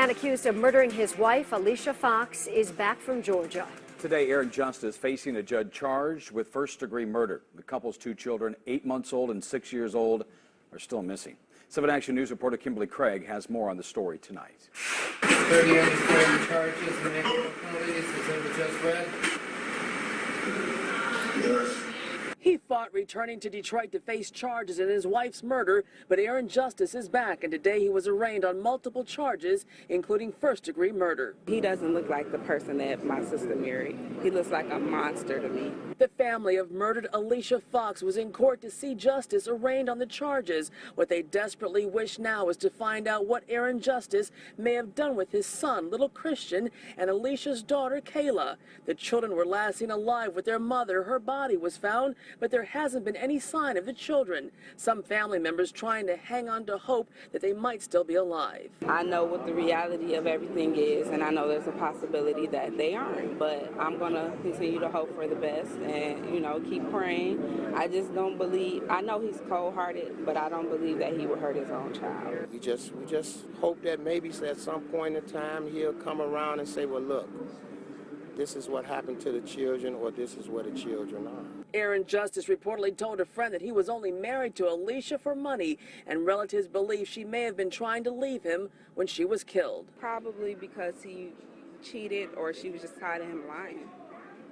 man accused of murdering his wife, Alicia Fox, is back from Georgia. Today, Aaron Justice facing a judge charged with first-degree murder. The couple's two children, 8 months old and 6 years old, are still missing. 7 Action News reporter Kimberly Craig has more on the story tonight. 30 undisclosed charges and equitable penalties as it was just read. Yes. He fought returning to Detroit to face charges in his wife's murder, but Aaron Justice is back, and today he was arraigned on multiple charges, including first-degree murder. He doesn't look like the person that my sister married. He looks like a monster to me. The family of murdered Alicia Fox was in court to see Justice arraigned on the charges. What they desperately wish now is to find out what Aaron Justice may have done with his son, little Christian, and Alicia's daughter, Kayla. The children were last seen alive with their mother. Her body was found, but there hasn't been any sign of the children. Some family members trying to hang on to hope that they might still be alive. I know what the reality of everything is, and I know there's a possibility that they aren't, but I'm going to continue to hope for the best and, keep praying. I just don't believe, I know he's cold-hearted, but I don't believe that he would hurt his own child. We just hope that maybe at some point in time he'll come around and say, well, look, this is what happened to the children, or this is what the children are. Aaron Justice reportedly told a friend that he was only married to Alicia for money, and relatives believe she may have been trying to leave him when she was killed. Probably because he cheated, or she was just tired of him lying.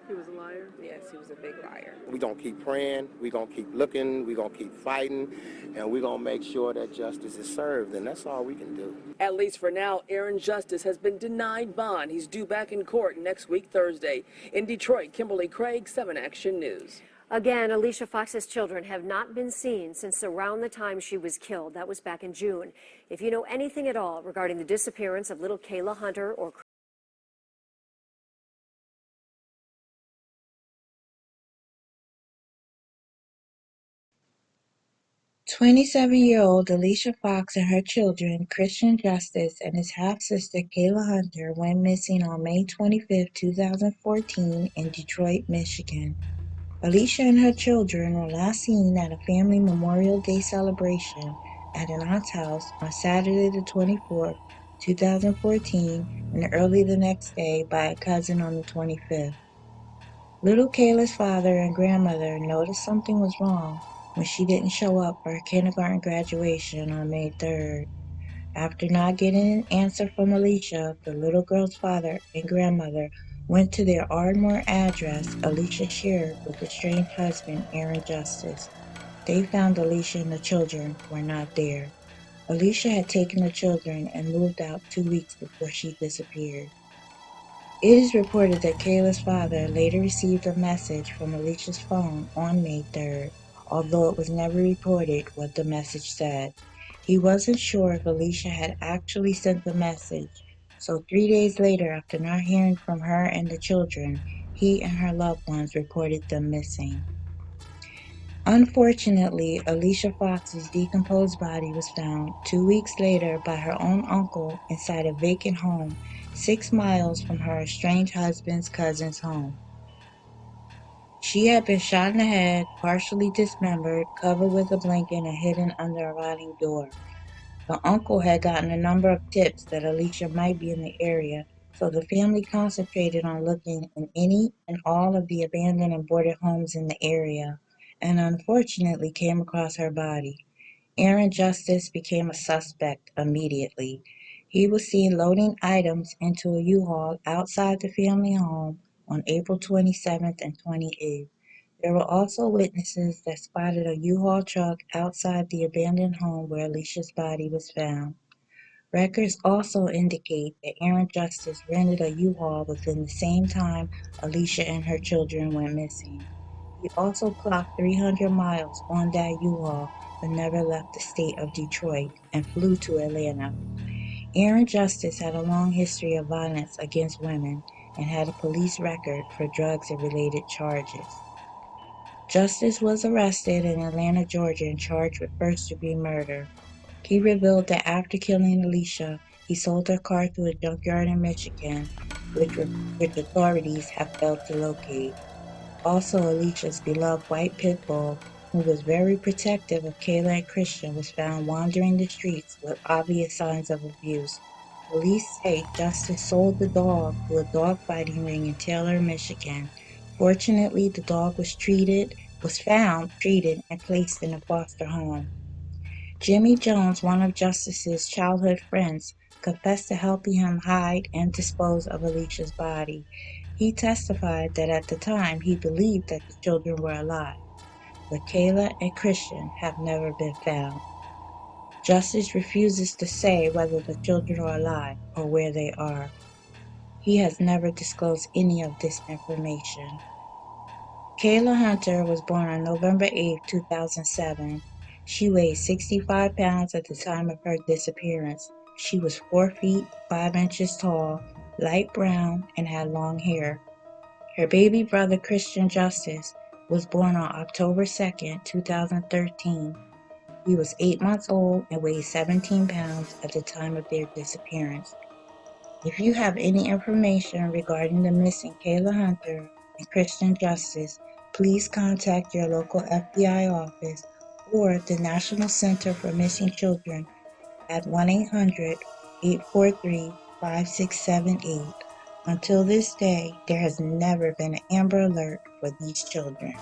He was a liar? Yes, he was a big liar. We're going to keep praying, we're going to keep looking, we're going to keep fighting, and we're going to make sure that justice is served, and that's all we can do. At least for now, Aaron Justice has been denied bond. He's due back in court next week, Thursday. In Detroit, Kimberly Craig, 7 Action News. Again, Alicia Fox's children have not been seen since around the time she was killed. That was back in June. If you know anything at all regarding the disappearance of little Kayla Hunter or 27-year-old Alicia Fox and her children, Christian Justice and his half-sister Kayla Hunter, went missing on May 25, 2014 in Detroit, Michigan. Alicia and her children were last seen at a family Memorial Day celebration at an aunt's house on Saturday the 24th, 2014, and early the next day by a cousin on the 25th. Little Kayla's father and grandmother noticed something was wrong when she didn't show up for her kindergarten graduation on May 3rd. After not getting an answer from Alicia, the little girl's father and grandmother went to their Ardmore address Alicia shared with estranged husband Aaron Justice. They found Alicia and the children were not there. Alicia had taken the children and moved out 2 weeks before she disappeared. It is reported that Kayla's father later received a message from Alicia's phone on May 3rd, although it was never reported what the message said. He wasn't sure if Alicia had actually sent the message, so 3 days later, after not hearing from her and the children, he and her loved ones reported them missing. Unfortunately, Alicia Fox's decomposed body was found 2 weeks later by her own uncle inside a vacant home 6 miles from her estranged husband's cousin's home. She had been shot in the head, partially dismembered, covered with a blanket, and hidden under a rotting door. The uncle had gotten a number of tips that Alicia might be in the area, so the family concentrated on looking in any and all of the abandoned and boarded homes in the area, and unfortunately came across her body. Aaron Justice became a suspect immediately. He was seen loading items into a U-Haul outside the family home on April 27th and 28th. There were also witnesses that spotted a U-Haul truck outside the abandoned home where Alicia's body was found. Records also indicate that Aaron Justice rented a U-Haul within the same time Alicia and her children went missing. He also clocked 300 miles on that U-Haul but never left the state of Detroit and flew to Atlanta. Aaron Justice had a long history of violence against women and had a police record for drugs and related charges. Justice was arrested in Atlanta, Georgia, and charged with first-degree murder. He revealed that after killing Alicia, he sold her car to a junkyard in Michigan, which authorities have failed to locate. Also, Alicia's beloved white pit bull, who was very protective of Kayla and Christian, was found wandering the streets with obvious signs of abuse. Police say Justice sold the dog to a dog fighting ring in Taylor, Michigan. Fortunately, the dog was found, treated, and placed in a foster home. Jimmy Jones, one of Justice's childhood friends, confessed to helping him hide and dispose of Alicia's body. He testified that at the time he believed that the children were alive, but Kayla and Christian have never been found. Justice refuses to say whether the children are alive or where they are. He has never disclosed any of this information. Kayla Hunter was born on November 8, 2007. She weighed 65 pounds at the time of her disappearance. She was 4 feet 5 inches tall, light brown, and had long hair. Her baby brother Christian Justice was born on October 2, 2013. He was 8 months old and weighed 17 pounds at the time of their disappearance. If you have any information regarding the missing Kayla Hunter and Christian Justice, please contact your local FBI office or the National Center for Missing Children at 1-800-843-5678. Until this day, there has never been an Amber Alert for these children.